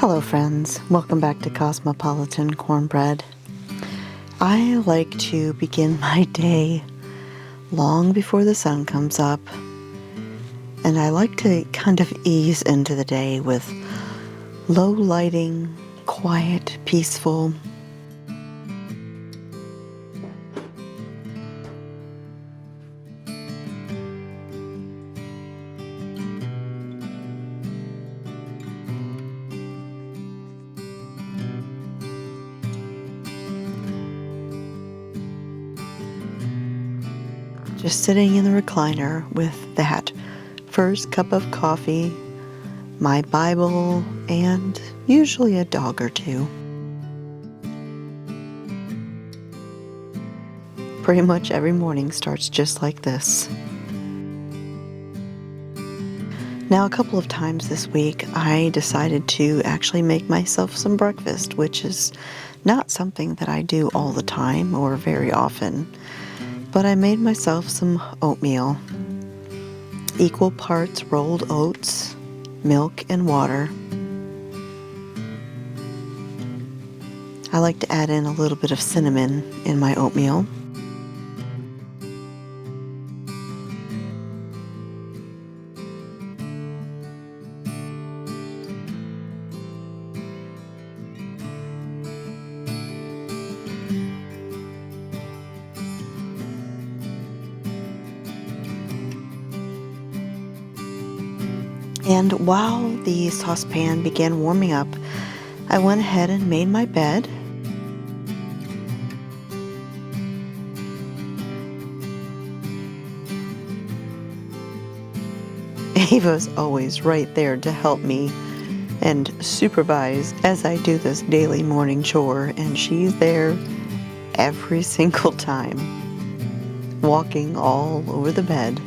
Hello friends, welcome back to Cosmopolitan Cornbread. I like to begin my day long before the sun comes up, and I like to kind of ease into the day with low lighting, quiet, peaceful. Just sitting in the recliner with that first cup of coffee, my Bible, and usually a dog or two. Pretty much every morning starts just like this. Now, a couple of times this week, I decided to actually make myself some breakfast, which is not something that I do all the time or very often. But I made myself some oatmeal, equal parts rolled oats, milk, and water. I like to add in a little bit of cinnamon in my oatmeal. And while the saucepan began warming up, I went ahead and made my bed. Ava's always right there to help me and supervise as I do this daily morning chore, and she's there every single time, walking all over the bed.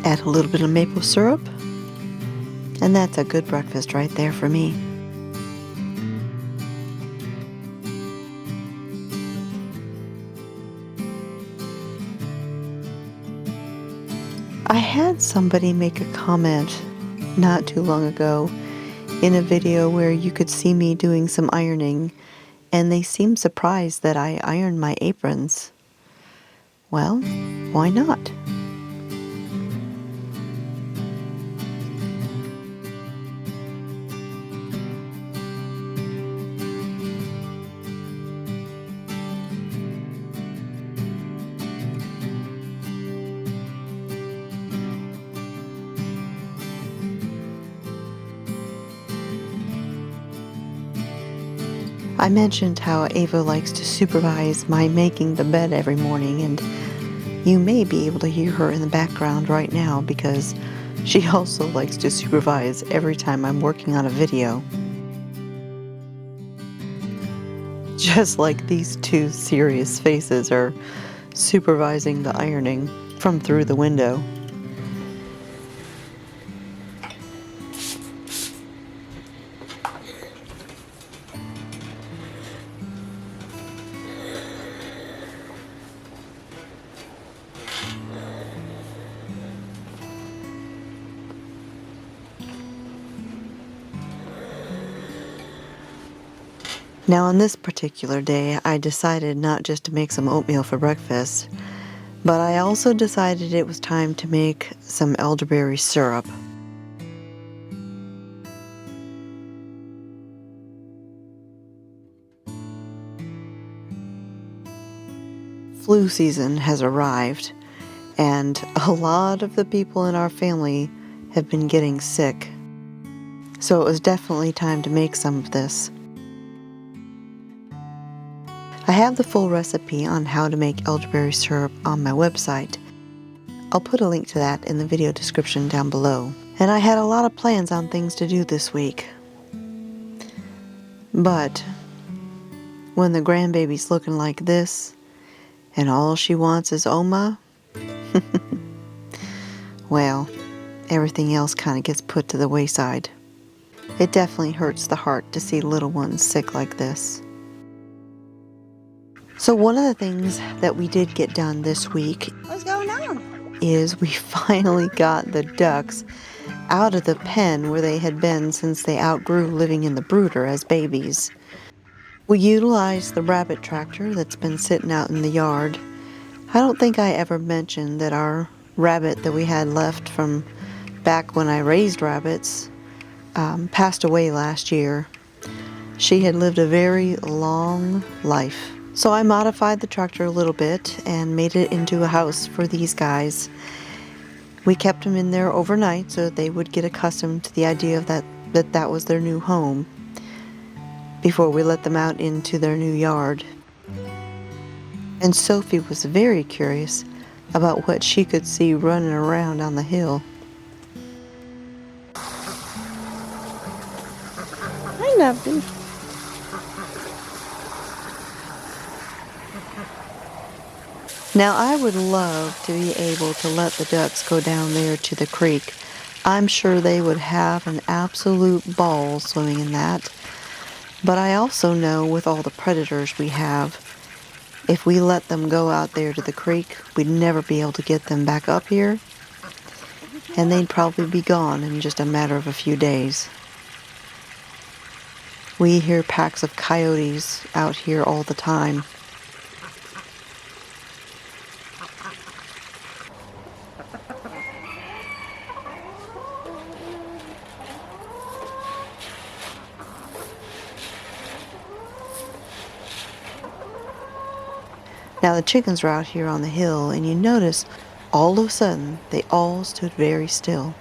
Add a little bit of maple syrup, and that's a good breakfast right there for me. I had somebody make a comment not too long ago in a video where you could see me doing some ironing, and they seemed surprised that I ironed my aprons. Well, why not? I mentioned how Ava likes to supervise my making the bed every morning, and you may be able to hear her in the background right now because she also likes to supervise every time I'm working on a video. Just like these two serious faces are supervising the ironing from through the window. Now on this particular day, I decided not just to make some oatmeal for breakfast, but I also decided it was time to make some elderberry syrup. Flu season has arrived, and a lot of the people in our family have been getting sick. So it was definitely time to make some of this. I have the full recipe on how to make elderberry syrup on my website. I'll put a link to that in the video description down below. And I had a lot of plans on things to do this week. But when the grandbaby's looking like this, and all she wants is Oma, well, everything else kind of gets put to the wayside. It definitely hurts the heart to see little ones sick like this. So one of the things that we did get done this week What's going on? is we finally got the ducks out of the pen where they had been since they outgrew living in the brooder as babies. We utilized the rabbit tractor that's been sitting out in the yard. I don't think I ever mentioned that our rabbit that we had left from back when I raised rabbits passed away last year. She had lived a very long life. So I modified the tractor a little bit and made it into a house for these guys. We kept them in there overnight so that they would get accustomed to the idea of that was their new home before we let them out into their new yard. And Sophie was very curious about what she could see running around on the hill. I love them. Now I would love to be able to let the ducks go down there to the creek. I'm sure they would have an absolute ball swimming in that. But I also know with all the predators we have, if we let them go out there to the creek, we'd never be able to get them back up here, and they'd probably be gone in just a matter of a few days. We hear packs of coyotes out here all the time. Now the chickens are out here on the hill, and you notice all of a sudden they all stood very still.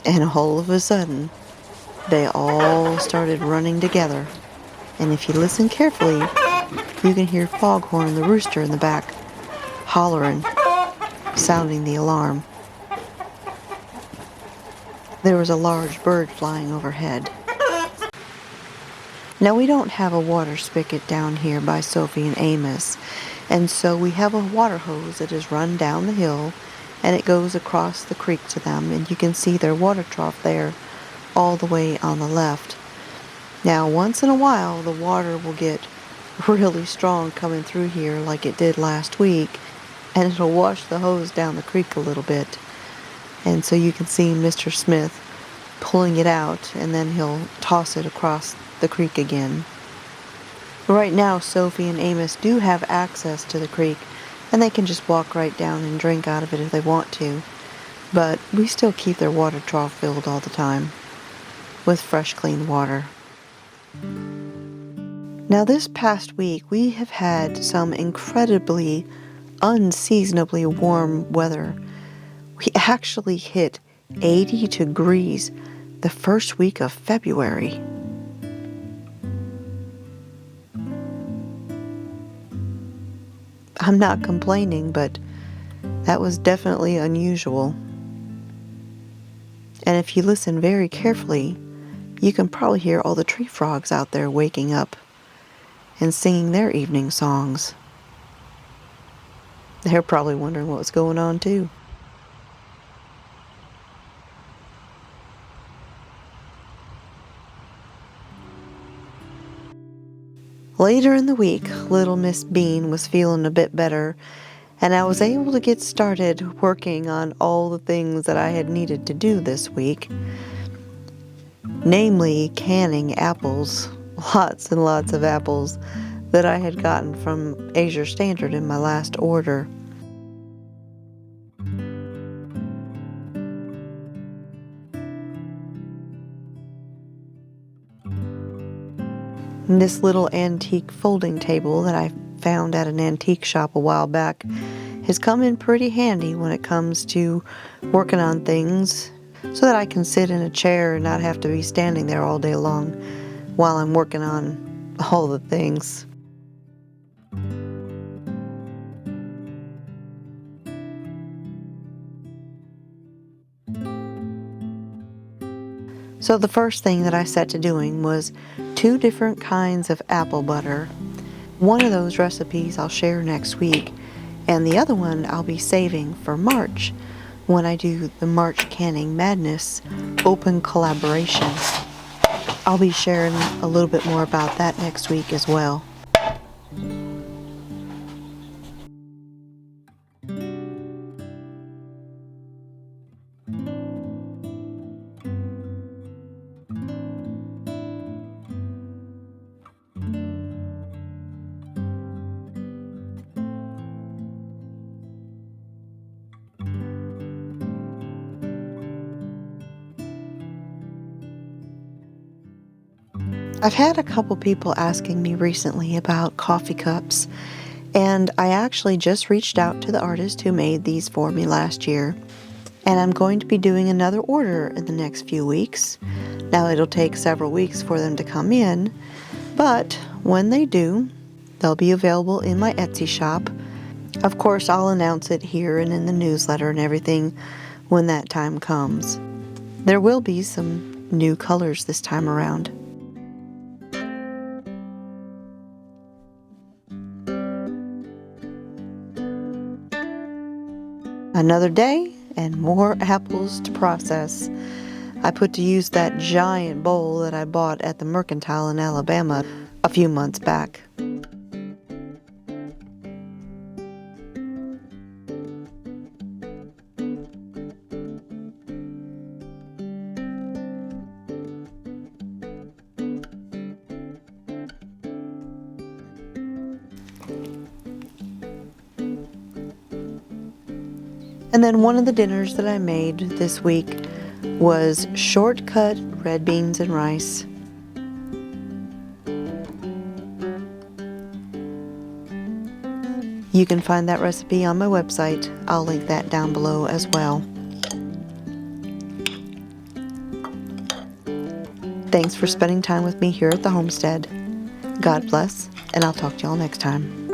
And all of a sudden they all started running together. And if you listen carefully, you can hear Foghorn the rooster in the back hollering, sounding the alarm. There was a large bird flying overhead. Now we don't have a water spigot down here by Sophie and Amos, and so we have a water hose that is run down the hill and it goes across the creek to them, and you can see their water trough there all the way on the left. Now once in a while the water will get really strong coming through here like it did last week, and it'll wash the hose down the creek a little bit. And so you can see Mr. Smith pulling it out, and then he'll toss it across the creek again. Right now Sophie and Amos do have access to the creek, and they can just walk right down and drink out of it if they want to, but we still keep their water trough filled all the time with fresh clean water. Now this past week we have had some incredibly unseasonably warm weather. We actually hit 80 degrees the first week of February. I'm not complaining, but that was definitely unusual. And if you listen very carefully, you can probably hear all the tree frogs out there waking up and singing their evening songs. They're probably wondering what was going on too. Later in the week, little Miss Bean was feeling a bit better, and I was able to get started working on all the things that I had needed to do this week. Namely, canning apples, lots and lots of apples that I had gotten from Asia Standard in my last order. And this little antique folding table that I found at an antique shop a while back has come in pretty handy when it comes to working on things, so that I can sit in a chair and not have to be standing there all day long while I'm working on all the things. So the first thing that I set to doing was 2 different kinds of apple butter. One of those recipes I'll share next week, and the other one I'll be saving for March, when I do the March Canning Madness open collaboration. I'll be sharing a little bit more about that next week as well. I've had a couple people asking me recently about coffee cups, and I actually just reached out to the artist who made these for me last year, and I'm going to be doing another order in the next few weeks. Now it'll take several weeks for them to come in, but when they do, they'll be available in my Etsy shop. Of course, I'll announce it here and in the newsletter and everything when that time comes. There will be some new colors this time around. Another day and more apples to process. I put to use that giant bowl that I bought at the Mercantile in Alabama a few months back. And then one of the dinners that I made this week was shortcut red beans and rice. You can find that recipe on my website. I'll link that down below as well. Thanks for spending time with me here at the homestead. God bless, and I'll talk to y'all next time.